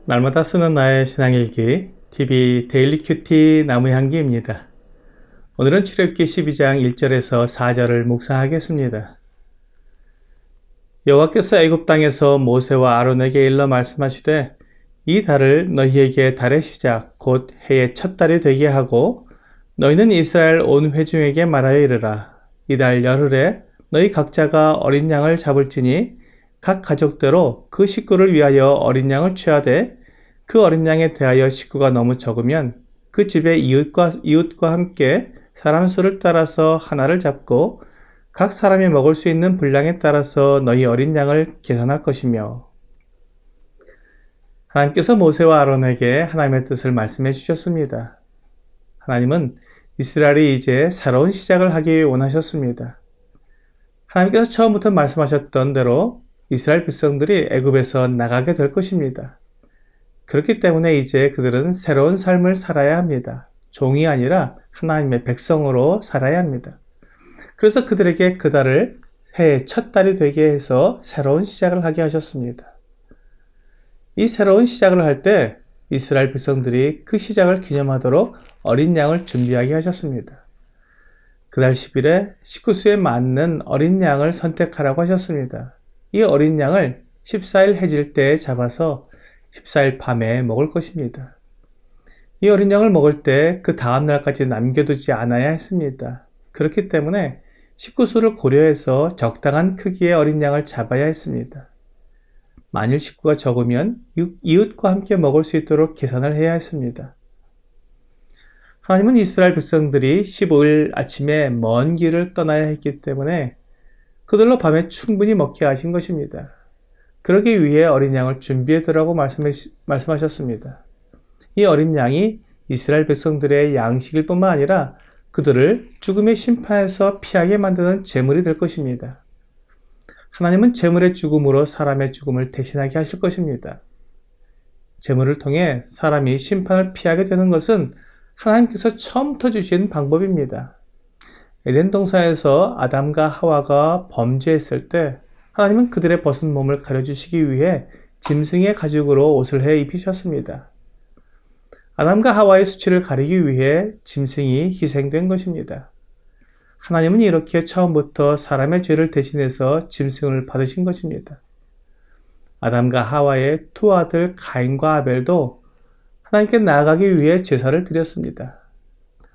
날마다 쓰는 나의 신앙일기 TV 데일리 큐티 나무향기입니다. 오늘은 출애굽기 12장 1절에서 4절을 묵상하겠습니다. 여호와께서 애굽 땅에서 모세와 아론에게 일러 말씀하시되 이 달을 너희에게 달의 시작 곧 해의 첫 달이 되게 하고 너희는 이스라엘 온 회중에게 말하여 이르라. 이 달 열흘에 너희 각자가 어린 양을 잡을지니 각 가족대로 그 식구를 위하여 어린 양을 취하되 그 어린 양에 대하여 식구가 너무 적으면 그 집의 이웃과 함께 사람 수를 따라서 하나를 잡고 각 사람이 먹을 수 있는 분량에 따라서 너희 어린 양을 계산할 것이며. 하나님께서 모세와 아론에게 하나님의 뜻을 말씀해 주셨습니다. 하나님은 이스라엘이 이제 새로운 시작을 하기 원하셨습니다. 하나님께서 처음부터 말씀하셨던 대로 이스라엘 백성들이 애굽에서 나가게 될 것입니다. 그렇기 때문에 이제 그들은 새로운 삶을 살아야 합니다. 종이 아니라 하나님의 백성으로 살아야 합니다. 그래서 그들에게 그 달을 해의 첫 달이 되게 해서 새로운 시작을 하게 하셨습니다. 이 새로운 시작을 할 때 이스라엘 백성들이 그 시작을 기념하도록 어린 양을 준비하게 하셨습니다. 그달 10일에 식구수에 맞는 어린 양을 선택하라고 하셨습니다. 이 어린 양을 14일 해질 때에 잡아서 14일 밤에 먹을 것입니다. 이 어린 양을 먹을 때 그 다음 날까지 남겨두지 않아야 했습니다. 그렇기 때문에 식구수를 고려해서 적당한 크기의 어린 양을 잡아야 했습니다. 만일 식구가 적으면 이웃과 함께 먹을 수 있도록 계산을 해야 했습니다. 하나님은 이스라엘 백성들이 15일 아침에 먼 길을 떠나야 했기 때문에 그들로 밤에 충분히 먹게 하신 것입니다. 그러기 위해 어린 양을 준비해두라고 말씀하셨습니다. 이 어린 양이 이스라엘 백성들의 양식일 뿐만 아니라 그들을 죽음의 심판에서 피하게 만드는 제물이 될 것입니다. 하나님은 제물의 죽음으로 사람의 죽음을 대신하게 하실 것입니다. 제물을 통해 사람이 심판을 피하게 되는 것은 하나님께서 처음부터 주신 방법입니다. 에덴 동산에서 아담과 하와가 범죄했을 때 하나님은 그들의 벗은 몸을 가려주시기 위해 짐승의 가죽으로 옷을 해 입히셨습니다. 아담과 하와의 수치를 가리기 위해 짐승이 희생된 것입니다. 하나님은 이렇게 처음부터 사람의 죄를 대신해서 짐승을 받으신 것입니다. 아담과 하와의 두 아들 가인과 아벨도 하나님께 나아가기 위해 제사를 드렸습니다.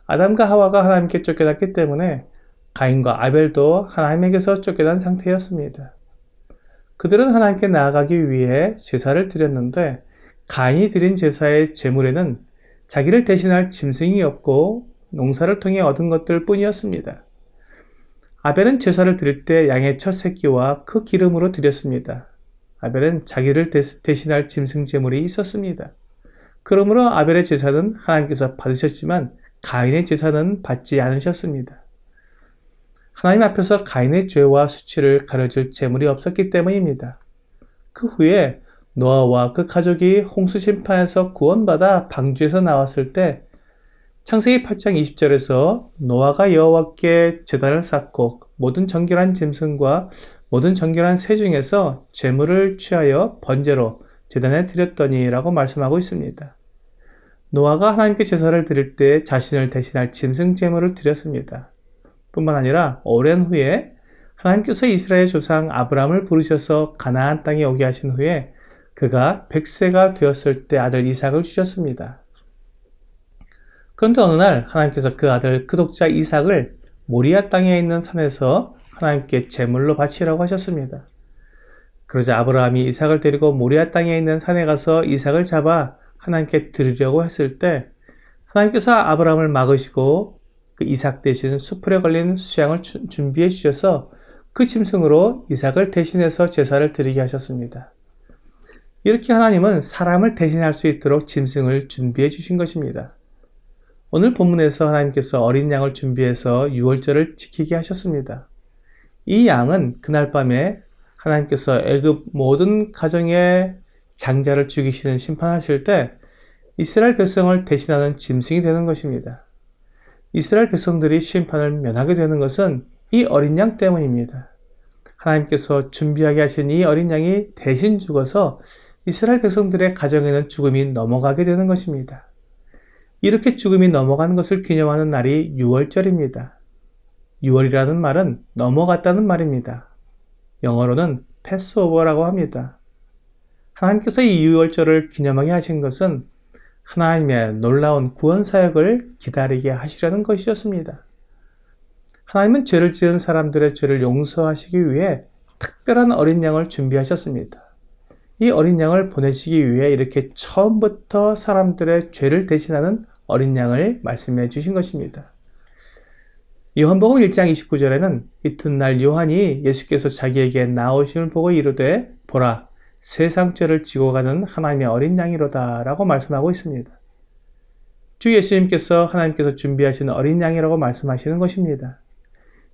아담과 하와가 하나님께 쫓겨났기 때문에 가인과 아벨도 하나님에게서 쫓겨난 상태였습니다. 그들은 하나님께 나아가기 위해 제사를 드렸는데 가인이 드린 제사의 제물에는 자기를 대신할 짐승이 없고 농사를 통해 얻은 것들 뿐이었습니다. 아벨은 제사를 드릴 때 양의 첫 새끼와 그 기름으로 드렸습니다. 아벨은 자기를 대신할 짐승 제물이 있었습니다. 그러므로 아벨의 제사는 하나님께서 받으셨지만 가인의 제사는 받지 않으셨습니다. 하나님 앞에서 가인의 죄와 수치를 가려줄 제물이 없었기 때문입니다. 그 후에 노아와 그 가족이 홍수 심판에서 구원받아 방주에서 나왔을 때 창세기 8장 20절에서 노아가 여호와께 제단을 쌓고 모든 정결한 짐승과 모든 정결한 새 중에서 제물을 취하여 번제로 제단에 드렸더니 라고 말씀하고 있습니다. 노아가 하나님께 제사를 드릴 때 자신을 대신할 짐승 제물을 드렸습니다. 뿐만 아니라 오랜 후에 하나님께서 이스라엘 조상 아브라함을 부르셔서 가나안 땅에 오게 하신 후에 그가 100세가 되었을 때 아들 이삭을 주셨습니다. 그런데 어느 날 하나님께서 그 아들 그 독자 이삭을 모리아 땅에 있는 산에서 하나님께 제물로 바치라고 하셨습니다. 그러자 아브라함이 이삭을 데리고 모리아 땅에 있는 산에 가서 이삭을 잡아 하나님께 드리려고 했을 때 하나님께서 아브라함을 막으시고 그 이삭 대신 수풀에 걸린 수양을 준비해 주셔서 그 짐승으로 이삭을 대신해서 제사를 드리게 하셨습니다. 이렇게 하나님은 사람을 대신할 수 있도록 짐승을 준비해 주신 것입니다. 오늘 본문에서 하나님께서 어린 양을 준비해서 유월절을 지키게 하셨습니다. 이 양은 그날 밤에 하나님께서 애굽 모든 가정의 장자를 죽이시는 심판하실 때 이스라엘 백성을 대신하는 짐승이 되는 것입니다. 이스라엘 백성들이 심판을 면하게 되는 것은 이 어린 양 때문입니다. 하나님께서 준비하게 하신 이 어린 양이 대신 죽어서 이스라엘 백성들의 가정에는 죽음이 넘어가게 되는 것입니다. 이렇게 죽음이 넘어가는 것을 기념하는 날이 6월절입니다. 6월이라는 말은 넘어갔다는 말입니다. 영어로는 패스오버라고 합니다. 하나님께서 이 6월절을 기념하게 하신 것은 하나님의 놀라운 구원 사역을 기다리게 하시려는 것이었습니다. 하나님은 죄를 지은 사람들의 죄를 용서하시기 위해 특별한 어린 양을 준비하셨습니다. 이 어린 양을 보내시기 위해 이렇게 처음부터 사람들의 죄를 대신하는 어린 양을 말씀해 주신 것입니다. 요한복음 1장 29절에는 이튿날 요한이 예수께서 자기에게 나오심을 보고 이르되 보라 세상 죄를 지고 가는 하나님의 어린 양이로다 라고 말씀하고 있습니다. 주 예수님께서 하나님께서 준비하신 어린 양이라고 말씀하시는 것입니다.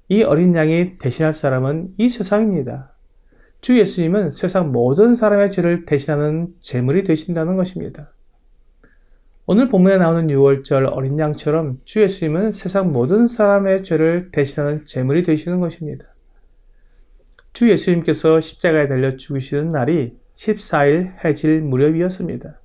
이 어린 양이 대신할 사람은 이 세상입니다. 주 예수님은 세상 모든 사람의 죄를 대신하는 제물이 되신다는 것입니다. 오늘 본문에 나오는 6월절 어린 양처럼 주 예수님은 세상 모든 사람의 죄를 대신하는 제물이 되시는 것입니다. 주 예수님께서 십자가에 달려 죽으시는 날이 14일 해질 무렵이었습니다.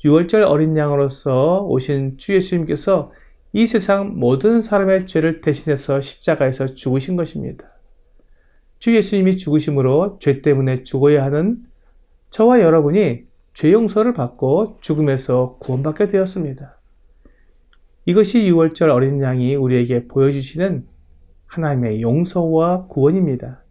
6월절 어린 양으로서 오신 주 예수님께서 이 세상 모든 사람의 죄를 대신해서 십자가에서 죽으신 것입니다. 주 예수님이 죽으심으로 죄 때문에 죽어야 하는 저와 여러분이 죄 용서를 받고 죽음에서 구원받게 되었습니다. 이것이 6월절 어린 양이 우리에게 보여주시는 하나님의 용서와 구원입니다.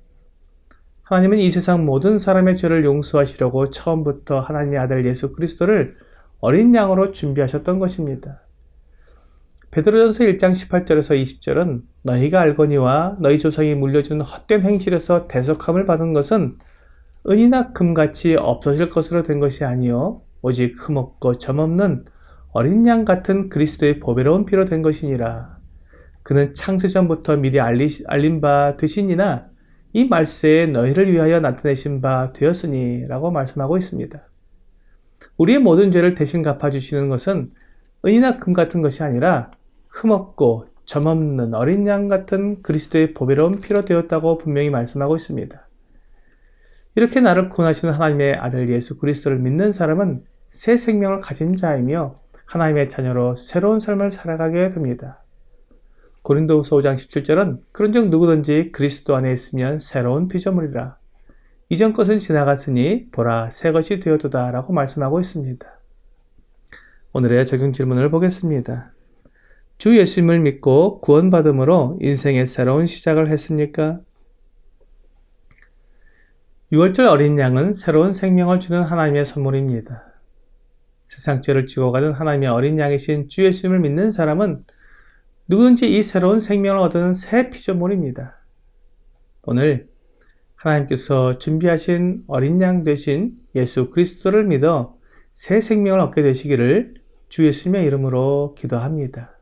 하나님은 이 세상 모든 사람의 죄를 용서하시려고 처음부터 하나님의 아들 예수 그리스도를 어린 양으로 준비하셨던 것입니다. 베드로전서 1장 18절에서 20절은 너희가 알거니와 너희 조상이 물려준 헛된 행실에서 대속함을 받은 것은 은이나 금같이 없어질 것으로 된 것이 아니요 오직 흠없고 점없는 어린 양 같은 그리스도의 보배로운 피로 된 것이니라. 그는 창세전부터 미리 알린 바 되시니나 이 말세에 너희를 위하여 나타내신 바 되었으니 라고 말씀하고 있습니다. 우리의 모든 죄를 대신 갚아주시는 것은 은이나 금 같은 것이 아니라 흠없고 점없는 어린 양 같은 그리스도의 보배로운 피로 되었다고 분명히 말씀하고 있습니다. 이렇게 나를 구원하시는 하나님의 아들 예수 그리스도를 믿는 사람은 새 생명을 가진 자이며 하나님의 자녀로 새로운 삶을 살아가게 됩니다. 고린도후서 5장 17절은 그런즉 누구든지 그리스도 안에 있으면 새로운 피조물이라. 이전 것은 지나갔으니 보라 새 것이 되었도다 라고 말씀하고 있습니다. 오늘의 적용 질문을 보겠습니다. 주 예수님을 믿고 구원받음으로 인생의 새로운 시작을 했습니까? 6월절 어린 양은 새로운 생명을 주는 하나님의 선물입니다. 세상 죄를 지고 가는 하나님의 어린 양이신 주 예수님을 믿는 사람은 누구든지 이 새로운 생명을 얻는 새 피조물입니다. 오늘 하나님께서 준비하신 어린 양 되신 예수 그리스도를 믿어 새 생명을 얻게 되시기를 주 예수님의 이름으로 기도합니다.